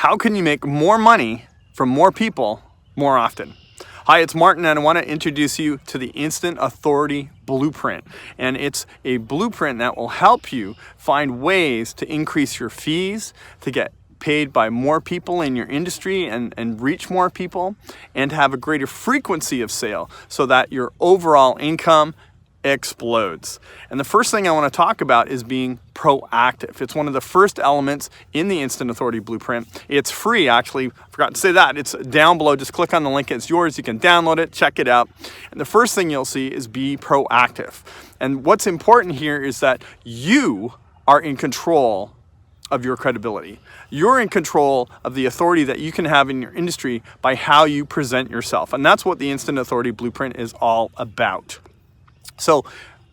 How can you make more money from more people more often? Hi, it's Martin, and I want to introduce you to the Instant Authority Blueprint. And it's a blueprint that will help you find ways to increase your fees, to get paid by more people in your industry and reach more people, and have a greater frequency of sale so that your overall income explodes. And the first thing I want to talk about is being proactive. It's one of the first elements in the Instant Authority Blueprint. It's free, actually. I forgot to say that. It's down below. Just click on the link. It's yours. You can download it, check it out. And the first thing you'll see is be proactive. And what's important here is that you are in control of your credibility. You're in control of the authority that you can have in your industry by how you present yourself. And that's what the Instant Authority Blueprint is all about. So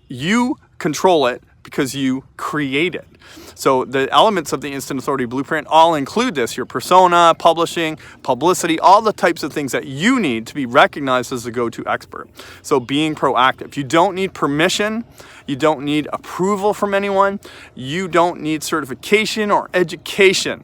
you control it because you create it. So the elements of the Instant Authority Blueprint all include this: your persona, publishing, publicity, all the types of things that you need to be recognized as a go-to expert. So being proactive. You don't need permission. You don't need approval from anyone. You don't need certification or education.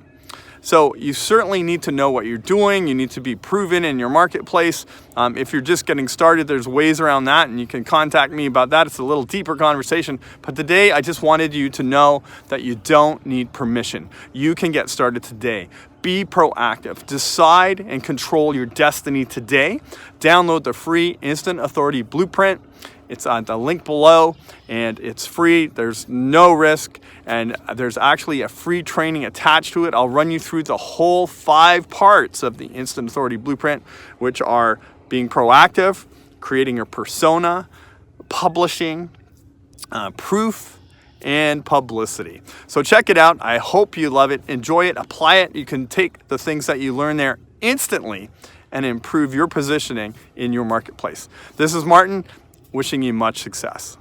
So you certainly need to know what you're doing. You need to be proven in your marketplace. If you're just getting started, there's ways around that, and you can contact me about that. It's a little deeper conversation. But today, I just wanted you to know that you don't need permission. You can get started today. Be proactive. Decide and control your destiny today. Download the free Instant Authority Blueprint. It's on the link below, and it's free. There's no risk, and there's actually a free training attached to it. I'll run you through the whole 5 parts of the Instant Authority Blueprint, which are being proactive, creating your persona, publishing, proof, and publicity. So check it out. I hope you love it. Enjoy it. Apply it. You can take the things that you learn there instantly and improve your positioning in your marketplace. This is Martin, wishing you much success.